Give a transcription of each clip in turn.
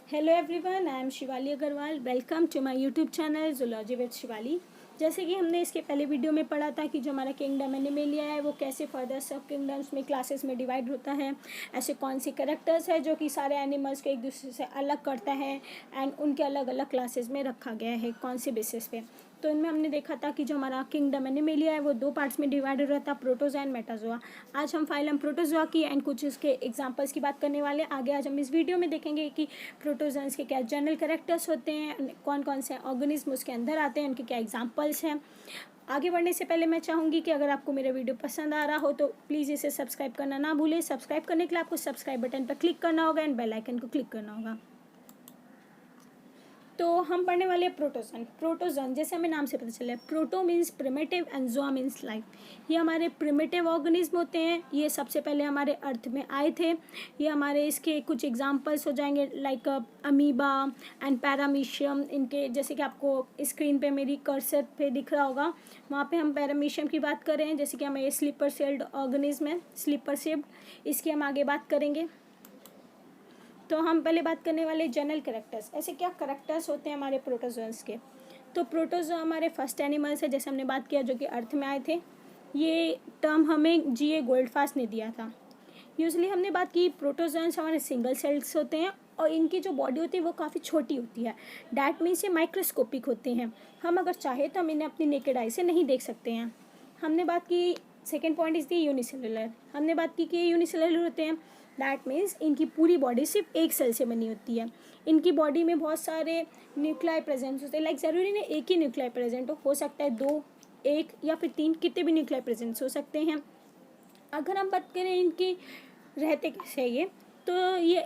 Hello everyone, I am Shivali Agrawal. Welcome to my YouTube channel zoology with Shivali. जैसे कि हमने इसके पहले वीडियो में पढ़ा था कि जो हमारा किंगडम एनिमलिया है वो कैसे फर्दर सब किंगडम्स में क्लासेस में डिवाइड होता है, ऐसे कौन सी कैरेक्टर्स है जो कि सारे एनिमल्स को एक दूसरे से अलग करता है एंड उनके अलग अलग क्लासेस में रखा गया है कौन से बेसिस पे। तो इनमें हमने देखा था कि जो हमारा किंगडम एनिमलिया है वो दो पार्ट्स में डिवाइड हो रहा था, प्रोटोजोआ एंड मेटाजोआ। आज हम फाइलम प्रोटोजोआ की एंड कुछ इसके एग्जांपल्स की बात करने वाले हैं। आगे आज हम इस वीडियो में देखेंगे कि प्रोटोजोन्स के क्या जनरल कैरेक्टर्स होते हैं, कौन कौन से ऑर्गेनिज्म उसके अंदर आते हैं, उनके क्या एग्जांपल्स हैं। आगे बढ़ने से पहले मैं चाहूँगी कि अगर आपको मेरा वीडियो पसंद आ रहा हो तो प्लीज़ इसे सब्सक्राइब करना ना भूलें। सब्सक्राइब करने के लिए आपको सब्सक्राइब बटन पर क्लिक करना होगा एंड बेल आइकन को क्लिक करना होगा। तो हम पढ़ने वाले हैं प्रोटोजन। प्रोटोजन जैसे हमें नाम से पता चला है, proto means primitive and zoa means life. ये हमारे प्रिमिटिव ऑर्गेनिज्म होते हैं। ये सबसे पहले हमारे अर्थ में आए थे। ये हमारे इसके कुछ एग्जांपल्स हो जाएंगे लाइक अमीबा एंड पैरामीशियम। इनके जैसे कि आपको स्क्रीन पे मेरी कर्सर पे दिख रहा होगा, वहाँ पे हम पैरामीशियम की बात कर रहे हैं। जैसे कि हमें स्लीपर सेल्ड ऑर्गेनिज्म है, स्लीपर सेल्ड, इसकी हम आगे बात करेंगे। तो हम पहले बात करने वाले जनरल कैरेक्टर्स, ऐसे क्या कैरेक्टर्स होते हैं हमारे प्रोटोजोन्स के। तो प्रोटोजोआ हमारे फर्स्ट एनिमल्स है, जैसे हमने बात किया, जो कि अर्थ में आए थे। ये टर्म हमें जीए गोल्डफास्ट ने दिया था। यूजली हमने बात की प्रोटोजोन्स हमारे सिंगल सेल्स होते हैं और इनकी जो बॉडी होती है वो काफ़ी छोटी होती है। डैट मीन्स ये माइक्रोस्कोपिक होते हैं। हम अगर चाहे तो हम इन्हें अपनी नेकेड आई से नहीं देख सकते हैं। हमने बात की second point is the unicellular. हमने बात की कि ये यूनिसेलुलर होते हैं। दैट मीन्स इनकी पूरी बॉडी सिर्फ एक सेल से बनी होती है। इनकी बॉडी में बहुत सारे न्यूक्लियाई प्रेजेंट होते हैं। लाइक ज़रूरी नहीं एक ही न्यूक्लियाई प्रेजेंट हो सकता है दो, एक या फिर तीन, कितने भी न्यूक्लियाई प्रेजेंट्स हो सकते हैं। अगर हम बात करें इनकी रहते कैसे है ये, तो ये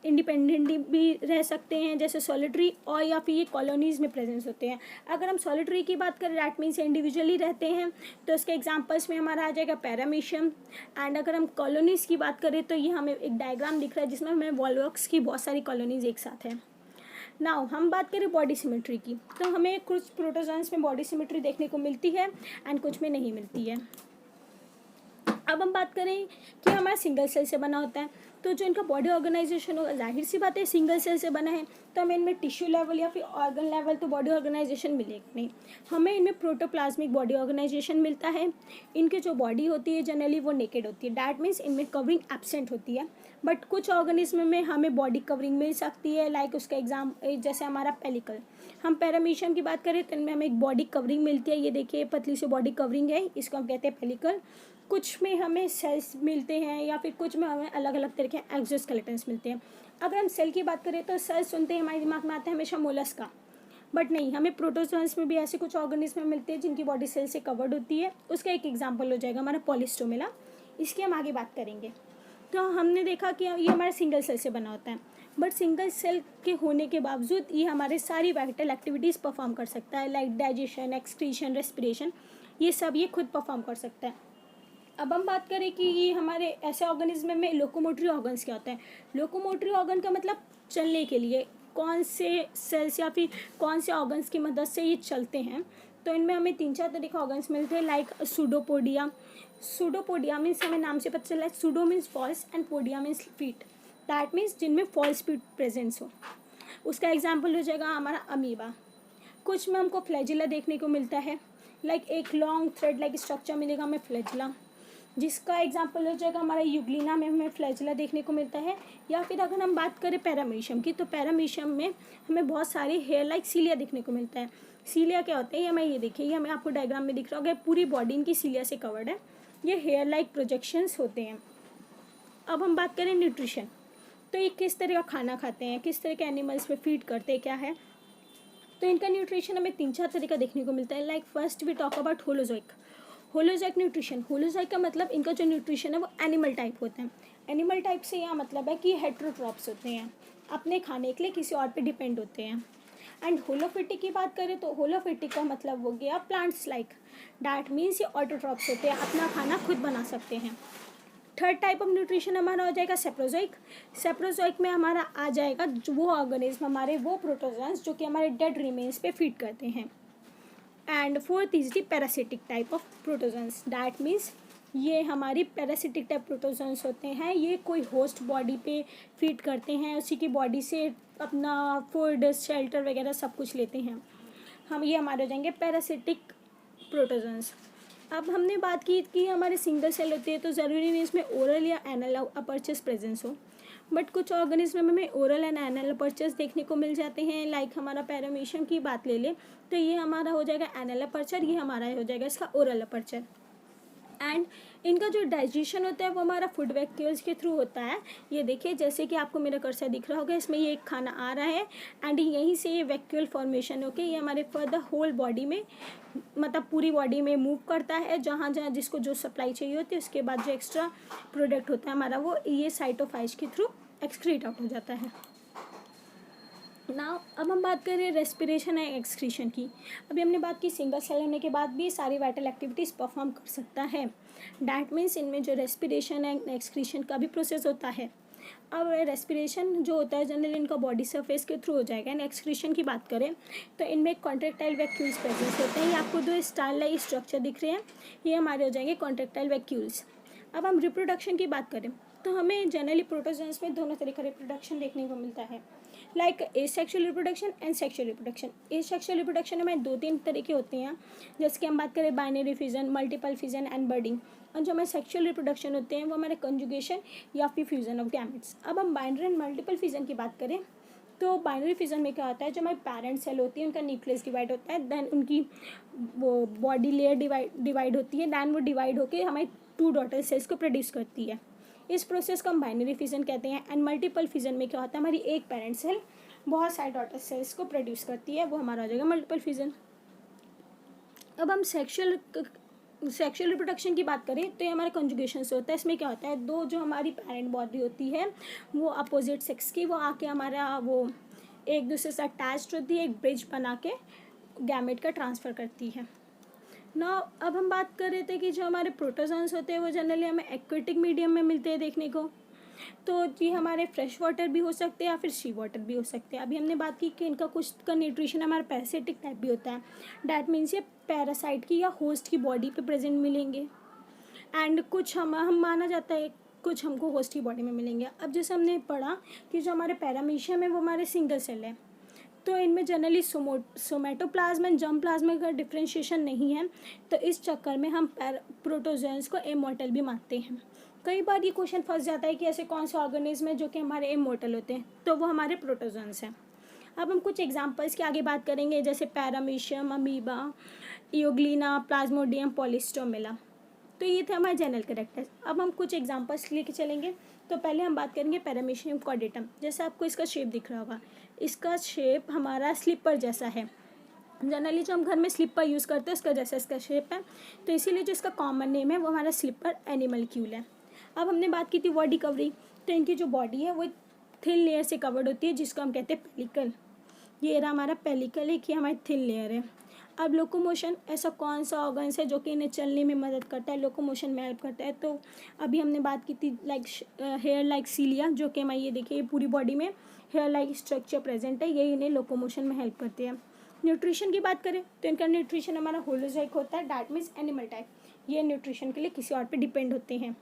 इंडिपेंडेंटली भी रह सकते हैं जैसे सॉलिटरी, और या फिर ये कॉलोनीज़ में प्रेजेंस होते हैं। अगर हम सॉलिटरी की बात करें डैट मीन्स इंडिविजुअली रहते हैं, तो इसके एग्जांपल्स में हमारा आ जाएगा पैरामीशियम। एंड अगर हम कॉलोनीज़ की बात करें तो ये हमें एक डायग्राम दिख रहा है जिसमें हमें वॉल्वॉक्स की बहुत सारी कॉलोनीज़ एक साथ हैं। नाउ हम बात करें बॉडी सिमेट्री की, तो हमें कुछ प्रोटोजोन्स में बॉडी सिमेट्री देखने को मिलती है एंड कुछ में नहीं मिलती है। अब हम बात करें कि हमारा सिंगल सेल से बना होता है, तो जो इनका बॉडी ऑर्गेनाइजेशन होगा, जाहिर सी बात है सिंगल सेल से बना है तो हमें इनमें टिश्यू लेवल या फिर ऑर्गन लेवल तो बॉडी ऑर्गेनाइजेशन मिलेगा नहीं। हमें इनमें प्रोटोप्लाज्मिक बॉडी ऑर्गेनाइजेशन मिलता है। इनकी जो बॉडी होती है जनरली वो नेकेड होती है, डैट मीन्स इनमें कवरिंग एब्सेंट होती है। बट कुछ ऑर्गेनिज्म में हमें बॉडी कवरिंग मिल सकती है, लाइक उसका एग्जाम जैसे हमारा पेलिकल। हम पैरामीशियम की बात करें तो इनमें हमें एक बॉडी कवरिंग मिलती है। ये देखिए पतली सी बॉडी कवरिंग है, इसको हम कहते हैं पेलिकल। कुछ में हमें सेल्स मिलते हैं या फिर कुछ में हमें अलग अलग तरह के एक्सोस्केलेटन्स मिलते हैं। अगर हम सेल की बात करें तो सेल सुनते ही हमारे दिमाग में आता है हमेशा मोलस्क का, बट नहीं, हमें प्रोटोजोन्स में भी ऐसे कुछ ऑर्गेनिज्म मिलते हैं जिनकी बॉडी सेल से कवर्ड होती है। उसका एक एग्जाम्पल हो जाएगा हमारा पॉलिस्टोमेला, इसकी हम आगे बात करेंगे। तो हमने देखा कि ये हमारे सिंगल सेल से बना होता है, बट सिंगल सेल के होने के बावजूद ये हमारे सारी वाइटल एक्टिविटीज़ परफॉर्म कर सकता है, लाइक डाइजेशन, एक्सक्रीशन, रेस्पिरेशन, ये सब ये खुद परफॉर्म कर सकता है। अब हम बात करें कि ये हमारे ऐसे ऑर्गेनिज्म में लोकोमोटरी ऑर्गन्स क्या होता है। लोकोमोटरी ऑर्गन का मतलब चलने के लिए कौन से सेल्स या फिर कौन से ऑर्गन्स की मदद से ये चलते हैं। तो इनमें हमें तीन चार तरह के ऑर्गन्स मिलते हैं, लाइक सूडोपोडिया। सूडोपोडिया मीन्स हमें नाम से पता चला है, pseudo means false and podia means feet. That means जिनमें फॉल्स फीट प्रेजेंस हो। उसका एग्जाम्पल हो जाएगा हमारा अमीबा। कुछ में हमको फ्लैजिला देखने को मिलता है, लाइक एक लॉन्ग थ्रेड लाइक स्ट्रक्चर मिलेगा हमें फ्लैजिला, जिसका एग्जाम्पल हो जाएगा हमारा यूग्लिना में हमें फ्लैजिला देखने को मिलता है। या फिर अगर हम बात करें पैरामीशियम की, तो पैरामीशियम में हमें बहुत सारे हेयर लाइक सीलिया देखने को मिलता है। सीलिया क्या होते हैं, ये हमें ये देखिए, ये हमें आपको डायग्राम में दिख रहा होगा, पूरी बॉडी इनकी सीलिया से कवर्ड है। ये हेयर लाइक प्रोजेक्शंस होते हैं। अब हम बात करें न्यूट्रिशन, तो ये किस तरह का खाना खाते हैं, किस तरह के एनिमल्स पे फीड करते हैं, क्या है। तो इनका न्यूट्रिशन हमें तीन चार तरीका देखने को मिलता है। Like first we talk about holozoic. Holozoic nutrition, holozoic का मतलब इनका जो न्यूट्रिशन है वो एनिमल टाइप होता है। एनिमल टाइप से यह मतलब है कि हेट्रोट्रॉप्स होते हैं, अपने खाने के लिए किसी और पे डिपेंड होते हैं। एंड होलोफिटिक की बात करें तो होलोफिटिक का मतलब हो गया प्लांट्स लाइक, डैट मीन्स ये ऑटोट्रॉप्स होते हैं, अपना खाना खुद बना सकते हैं। थर्ड टाइप ऑफ न्यूट्रिशन हमारा हो जाएगा सेप्रोजोइक। सेप्रोजोइक में हमारा आ जाएगा वो ऑर्गेनिज्म, हमारे वो प्रोटोजोन्स जो कि हमारे डेड रिमेन्स पे फीड करते हैं। And fourth is the parasitic type of protozoans, that means ये हमारी पैरासिटिक टाइप प्रोटोजोन्स होते हैं। ये कोई होस्ट बॉडी पे फीड करते हैं, उसी की बॉडी से अपना फूड, शेल्टर वगैरह सब कुछ लेते हैं। हम ये हमारे हो जाएंगे पैरासिटिक प्रोटोजोन्स। अब हमने बात की कि हमारे सिंगल सेल होती है, तो ज़रूरी नहीं इसमें ओरल या एनल अपर्चर्स प्रेजेंस हो, बट कुछ ऑर्गेनिज्म में हमें ओरल एंड एनल अपर्चर्स देखने को मिल जाते हैं। लाइक हमारा पैरामीशियम की बात ले लें तो ये हमारा हो जाएगा एनल अपर्चर, ये हमारा हो जाएगा इसका ओरल अपर्चर। एंड इनका जो डाइजेशन होता है वो हमारा फूड वैक्यूल्स के थ्रू होता है। ये देखिए, जैसे कि आपको मेरा कर्सर दिख रहा होगा, इसमें ये एक खाना आ रहा है एंड यहीं से ये वैक्यूल फॉर्मेशन होके ये हमारे फर्दर होल बॉडी में, मतलब पूरी बॉडी में मूव करता है, जहाँ जहाँ जिसको जो सप्लाई चाहिए होती है। उसके बाद जो एक्स्ट्रा प्रोडक्ट होता है हमारा, वो ये साइटोफाइज के थ्रू एक्सक्रीट आउट हो जाता है। नाउ अब हम बात करें रेस्पिरेशन एंड एक्सक्रीशन की। अभी हमने बात की सिंगल सेल होने के बाद भी सारी वाइटल एक्टिविटीज़ परफॉर्म कर सकता है। डैट मीन्स इनमें जो रेस्पिरेशन एंड एक्सक्रीशन का भी प्रोसेस होता है। अब रेस्पिरेशन जो होता है जनरली इनका बॉडी सरफेस के थ्रू हो जाएगा। एंड एक्सक्रीशन की बात करें तो इनमें कॉन्ट्रेक्टाइल वैक्यूल्स प्रेजेंस होते हैं। ये आपको दो स्टार लाइक स्ट्रक्चर दिख रहे हैं, ये हमारे हो जाएंगे कॉन्ट्रेक्टाइल वैक्यूल्स। अब हम रिप्रोडक्शन की बात करें तो हमें जनरली प्रोटोजोन्स में दोनों तरह का रिप्रोडक्शन देखने को मिलता है, like asexual reproduction and sexual reproduction. Asexual reproduction में 2-3 तरह के होते हैं, जैसे कि हम बात करें binary fusion, multiple fusion and budding. और जो हमारे सेक्सुअल रिप्रोडक्शन होते हैं वो हमारे कंजुगेशन या फिर फ्यूजन ऑफ गैमेट्स। अब हम बाइनरी एंड मल्टीपल फ्यूजन की बात करें तो बाइनरी फ्यूजन में क्या होता है, जो हमारी पेरेंट सेल होती है उनका न्यूक्लियस डिवाइड होता है, देन उनकी वो बॉडी लेयर डिवाइड होती है, देन वो डिवाइड होकर हमारी 2 डॉटर सेल्स को प्रोड्यूस करती है। इस प्रोसेस को हम बाइनरी फ्यूजन कहते हैं। एंड मल्टीपल फ्यूजन में क्या होता है, हमारी एक पेरेंट सेल बहुत सारे डॉटर सेल्स को प्रोड्यूस करती है, वो हमारा हो जाएगा मल्टीपल फ्यूजन। अब हम सेक्सुअल रिप्रोडक्शन की बात करें तो ये हमारे कंजुगेशन से होता है। इसमें क्या होता है, दो जो हमारी पेरेंट बॉडी होती है वो अपोजिट सेक्स की, वो आके हमारा वो एक दूसरे से अटैच्ड होती है, एक ब्रिज बना के गैमेट का ट्रांसफ़र करती है ना। अब हम बात कर रहे थे कि जो हमारे प्रोटोजोन्स होते हैं वो जनरली हमें एक्वेटिक मीडियम में मिलते हैं देखने को। तो ये हमारे फ्रेश वाटर भी हो सकते हैं या फिर सी वाटर भी हो सकते हैं। अभी हमने बात की कि इनका कुछ का न्यूट्रिशन हमारा पैरासिटिक टाइप भी होता है। डैट मीन्स ये पैरासाइट की या होस्ट की बॉडी पे प्रेजेंट मिलेंगे, एंड कुछ हम माना जाता है कुछ हमको होस्ट की बॉडी में मिलेंगे। अब जैसे हमने पढ़ा कि जो हमारे पैरामीशियम है वो हमारे सिंगल सेल है, तो इनमें जनरली सोमेटोप्लाज्म एंड जर्म प्लाज्म का डिफ्रेंशिएशन नहीं है, तो इस चक्कर में हम प्रोटोजोन्स को इमॉर्टल भी मानते हैं। कई बार ये क्वेश्चन फंस जाता है कि ऐसे कौन से ऑर्गेनिज्म है जो कि हमारे इमॉर्टल होते हैं, तो वो हमारे प्रोटोजोन्स हैं। अब हम कुछ एग्जांपल्स की आगे बात करेंगे, जैसे पैरामीशियम, अमीबा, इयोग्लिना, प्लाज्मोडियम, पॉलिस्टोमेला। तो ये थे हमारे जनरल कैरेक्टर्स। अब हम कुछ एग्जांपल्स लेके चलेंगे। तो पहले हम बात करेंगे पैरामीशियम कॉर्डेटम। जैसे आपको इसका शेप दिख रहा होगा, इसका शेप हमारा स्लीपर जैसा है। जनरली जो हम घर में स्लीपर यूज़ करते हैं उसका जैसा इसका शेप है, तो इसीलिए जो इसका कॉमन नेम है वो हमारा स्लीपर एनिमलक्यूल है। अब हमने बात की थी बॉडी कवरिंग, तो इनकी जो बॉडी है वो थिन लेयर से कवर्ड होती है, जिसको हम कहते हैं पेलिकल। ये रहा हमारा पेलिकल, एक ही हमारी थिन लेयर है। अब लोकोमोशन, ऐसा कौन सा ऑर्गन्स है जो कि इन्हें चलने में मदद करता है, लोकोमोशन में हेल्प करता है, तो अभी हमने बात की थी लाइक हेयर लाइक सीलिया, जो कि हमारी ये देखिए पूरी बॉडी में हेयर लाइक स्ट्रक्चर प्रेजेंट है, ये इन्हें लोकोमोशन में हेल्प करते हैं। न्यूट्रिशन की बात करें तो इनका न्यूट्रिशन हमारा होलोजोइक होता है, डैट मीन्स एनिमल टाइप। ये न्यूट्रिशन के लिए किसी और पे डिपेंड होते हैं।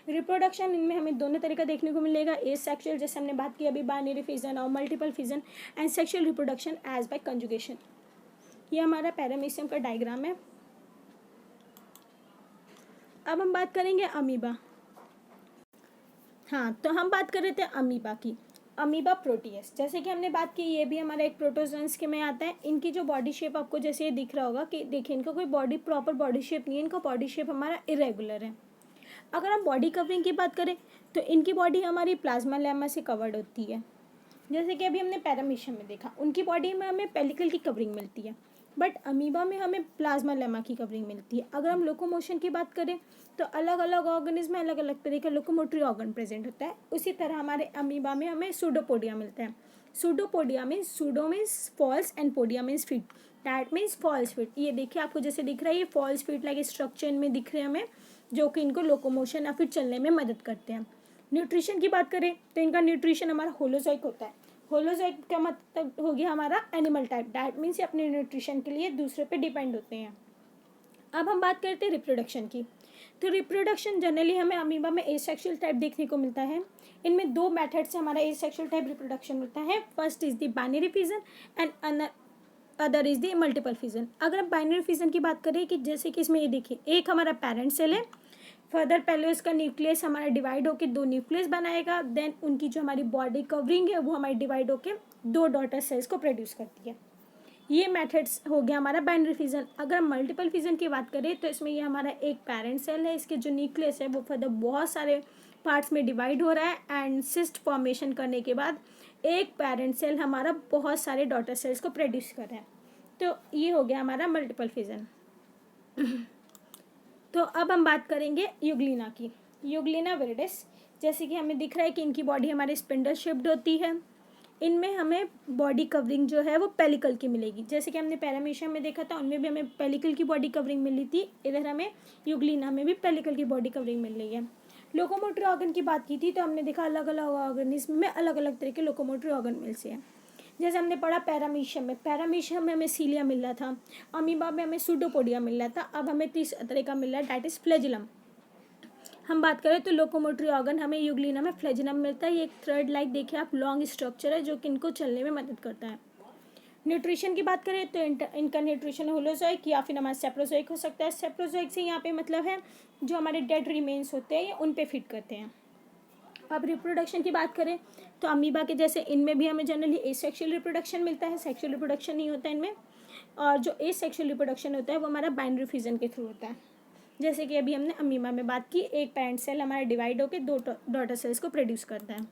रिप्रोडक्शन, इनमें हमें दोनों तरह का देखने को मिलेगा, एसेक्सुअल जैसे हमने बात की अभी बाइनरी फिजन और multiple fission, and sexual reproduction as by conjugation. ये हमारा पैरामीशियम का डायग्राम है। अब हम बात करेंगे अमीबा। हाँ, तो हम बात कर रहे थे अमीबा की। अमीबा प्रोटियस, जैसे कि हमने बात की, ये भी हमारा एक प्रोटोजोन्स के में आता है। इनकी जो बॉडी शेप आपको जैसे ये दिख रहा होगा कि देखिए इनका कोई बॉडी प्रॉपर बॉडी शेप नहीं है, इनका बॉडी शेप हमारा इरेगुलर है। अगर हम बॉडी कवरिंग की बात करें तो इनकी बॉडी हमारी प्लाज्मा लेमा से कवर्ड होती है, जैसे कि अभी हमने पैरामीशियम में देखा, उनकी बॉडी में हमें पेलिकल की कवरिंग मिलती है, बट अमीबा में हमें प्लाज्मा लेमा की कवरिंग मिलती है। अगर हम लोकोमोशन की बात करें तो अलग अलग ऑर्गेनिज्म में अलग अलग तरह का लोकोमोटरी ऑर्गन प्रेजेंट होता है। उसी तरह हमारे अमीबा में हमें सूडोपोडिया मिलता है। Pseudopodia means, pseudo means false and podia means feet, that means false feet. ये देखिए आपको जैसे दिख रहा है, ये फॉल्स फीट लाइक स्ट्रक्चर इनमें दिख रहे हैं हमें, जो कि इनको लोकोमोशन या फिर चलने में मदद करते हैं। न्यूट्रिशन की बात करें तो इनका न्यूट्रिशन हमारा होलोजोइक होता है। होलोजोइक का मतलब हो गया हमारा एनिमल टाइप, डैट मीन्स ये अपने न्यूट्रिशन के लिए दूसरे पे डिपेंड होते हैं। अब हम बात करते हैं रिप्रोडक्शन की। तो रिप्रोडक्शन जनरली हमें अमीबा में एसेक्सुअल टाइप देखने को मिलता है। इनमें दो मेथड से हमारा एसेक्सुअल टाइप रिप्रोडक्शन होता है। First is the binary fission and other is the multiple fission. अगर हम बाइनरी फिजन की बात करें कि जैसे कि इसमें ये देखिए, एक हमारा पेरेंट सेल है, फर्दर पहले उसका न्यूक्लियस हमारा डिवाइड होकर दो न्यूक्लियस बनाएगा, देन उनकी जो हमारी बॉडी कवरिंग है वो हमारी डिवाइड होकर दो डॉटर सेल्स को प्रोड्यूस करती है। ये मेथड्स हो गया हमारा बाइनरी फिजन। अगर हम मल्टीपल फिजन की बात करें तो इसमें ये हमारा एक पेरेंट सेल है, इसके जो न्यूक्लियस है वो फर्दर बहुत सारे पार्ट्स में डिवाइड हो रहा है एंड सिस्ट फॉर्मेशन करने के बाद एक पेरेंट सेल हमारा बहुत सारे डॉटर सेल्स को प्रोड्यूस कर रहा है। तो ये हो गया हमारा मल्टीपल फिजन। तो अब हम बात करेंगे यूग्लिना की। यूग्लिना विरिडिस, जैसे कि हमें दिख रहा है कि इनकी बॉडी हमारे स्पिंडल शेप्ड होती है। इनमें हमें बॉडी कवरिंग जो है वो पेलिकल की मिलेगी। जैसे कि हमने पैरामीशियम में देखा था, उनमें भी हमें पेलिकल की बॉडी कवरिंग मिली थी, इधर हमें यूग्लिना में भी पेलिकल की बॉडी कवरिंग मिल रही है। लोकोमोटरी ऑर्गन की बात की थी तो हमने देखा अलग अलग ऑर्गेनिज्म में अलग अलग तरह के लोकोमोटरी ऑर्गन मिलते हैं। जैसे हमने पढ़ा पैरामीशियम में हमें सीलिया मिल रहा था, अमीबा में हमें सूडोपोडिया मिल रहा था, अब हमें तीसरा तरह का मिल रहा है, दैट इज फ्लैजिलम। हम बात करें तो लोकोमोटरी ऑर्गन हमें यूग्लिना में फ्लैजिलम मिलता है। ये एक थ्रेड लाइक देखिए आप लॉन्ग स्ट्रक्चर है जो कि इनको चलने में मदद करता है। न्यूट्रिशन की बात करें तो इनका न्यूट्रिशन होलोजोइक या फिर हमारा सेप्रोजोइक हो सकता है। सेप्रोजोइक से यहाँ पे मतलब है जो हमारे डेड रिमेन्स होते हैं ये उन पे फिट करते हैं। अब रिप्रोडक्शन की बात करें तो अमीबा के जैसे इनमें भी हमें जनरली एसेक्सुअल रिप्रोडक्शन मिलता है, सेक्सुअल रिप्रोडक्शन नहीं होता है इनमें। और जो एसेक्सुअल रिप्रोडक्शन होता है वो हमारा बाइनरी फिजन के थ्रू होता है। जैसे कि अभी हमने अमीबा में बात की, एक पेरेंट सेल हमारा डिवाइड होकर दो डॉटर सेल्स को प्रोड्यूस करता है।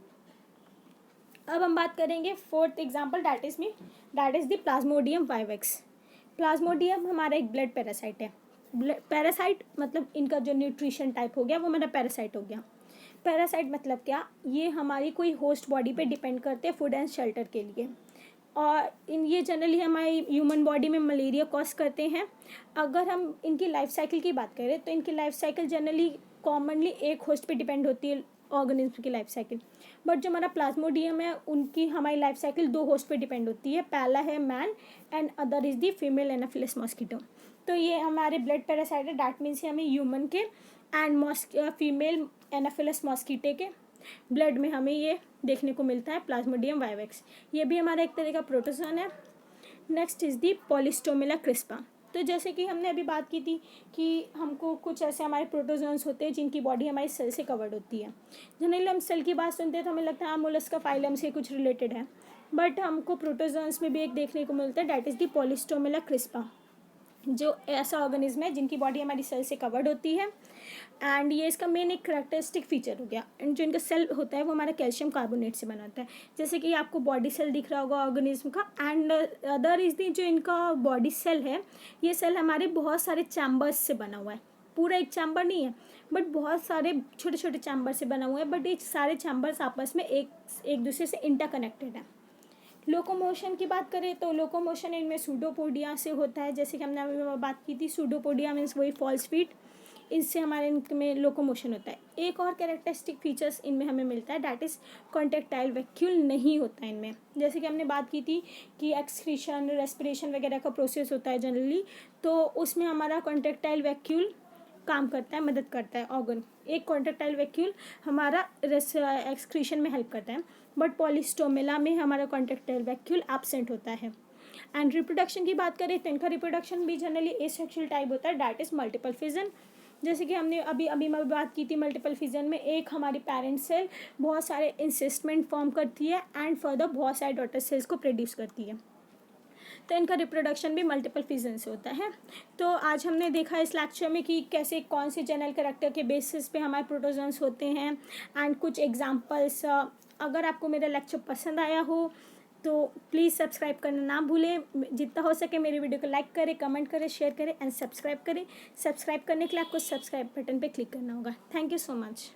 अब हम बात करेंगे fourth example, that is the Plasmodium vivax. Plasmodium हमारा एक ब्लड पैरासाइट है। पैरासाइट मतलब इनका जो न्यूट्रिशन टाइप हो गया वो हमारा पैरासाइट हो गया। पैरासाइट मतलब क्या, ये हमारी कोई होस्ट बॉडी पे डिपेंड करते हैं फूड एंड शेल्टर के लिए, और ये जनरली हमारी ह्यूमन बॉडी में मलेरिया कॉज करते हैं। अगर हम इनकी लाइफ साइकिल की बात करें तो इनकी लाइफ साइकिल जनरली कॉमनली एक होस्ट पे डिपेंड होती है ऑर्गेनिज्म की लाइफ साइकिल, बट जो हमारा प्लाज्मोडियम है उनकी हमारी लाइफ साइकिल दो होस्ट पे डिपेंड होती है, पहला है man and other is the female Anopheles mosquito. तो ये हमारे ब्लड पैरासाइट है, डैट मीन्स हमें ह्यूमन के एंड फीमेल एनाफिलस मॉस्किटे के ब्लड में हमें ये देखने को मिलता है प्लाज्मोडियम वाइवेक्स। ये भी हमारा एक तरह का प्रोटोजोन है। Next is the Polystomella crispa. तो जैसे कि हमने अभी बात की थी कि हमको कुछ ऐसे हमारे प्रोटोजोन्स होते हैं जिनकी बॉडी हमारी सेल से कवर्ड होती है। जनरली हम सेल की बात सुनते हैं तो हमें लगता है मोलस्का फाइलम से कुछ रिलेटेड है, बट हमको प्रोटोजोन्स में भी एक देखने को मिलता है, डैट इज़ दी पॉलिस्टोमिला क्रिस्पा, जो ऐसा ऑर्गेनिज्म है जिनकी बॉडी हमारी सेल से कवर्ड होती है। एंड ये इसका मेन एक करेक्टरिस्टिक फीचर हो गया। एंड जो इनका सेल होता है वो हमारा कैल्शियम कार्बोनेट से बना होता है, जैसे कि आपको बॉडी सेल दिख रहा होगा ऑर्गेनिज्म का। एंड अदर इज दी जो इनका बॉडी सेल है, ये सेल हमारे बहुत सारे चैम्बर्स से बना हुआ है। पूरा एक चैम्बर नहीं है बट बहुत सारे छोटे छोटे चैम्बर से बना हुआ है, बट ये सारे चैम्बर्स आपस में एक दूसरे से इंटरकनेक्टेड है। लोकोमोशन की बात करें तो लोकोमोशन इनमें सूडोपोडिया से होता है, जैसे कि हमने अभी बात की थी, सूडोपोडिया मीन्स वही फॉल्स फीट, इससे हमारे इनमें लोकोमोशन होता है। एक और कैरेक्टरिस्टिक फीचर्स इनमें हमें मिलता है, डैट इज़ कॉन्टेक्टाइल वैक्यूल नहीं होता है इनमें। जैसे कि हमने बात की थी कि एक्सक्रीशन रेस्पिरेशन वगैरह का प्रोसेस होता है जनरली, तो उसमें हमारा कॉन्टेक्टाइल वैक्यूल काम करता है, मदद करता है ऑर्गन। एक कॉन्टेक्टाइल वैक्यूल हमारा एक्सक्रीशन में हेल्प करता है, बट पॉलिस्टोमिला में हमारा कॉन्टेक्टाइल वैक्यूल एब्सेंट होता है। एंड रिप्रोडक्शन की बात करें तो इनका रिप्रोडक्शन भी जनरली एसेक्सुअल टाइप होता है, डैट इज़ मल्टीपल फिजन। जैसे कि हमने अभी मैं बात की थी, मल्टीपल फिजन में एक हमारी पेरेंट सेल बहुत सारे इंसिस्टमेंट फॉर्म करती है एंड फर्दर बहुत सारे डॉटर सेल्स को प्रोड्यूस करती है, तो इनका रिप्रोडक्शन भी मल्टीपल फिजन से होता है। तो आज हमने देखा इस लेक्चर में कि कैसे कौन से जनरल कैरेक्टर के बेसिस पे हमारे प्रोटोजोन्स होते हैं एंड कुछ एग्जांपल्स। अगर आपको मेरा लेक्चर पसंद आया हो तो प्लीज़ सब्सक्राइब करना ना भूलें। जितना हो सके मेरी वीडियो को लाइक करें, कमेंट करें, शेयर करें एंड सब्सक्राइब करें। सब्सक्राइब करने के लिए आपको सब्सक्राइब बटन पे क्लिक करना होगा। Thank you so much.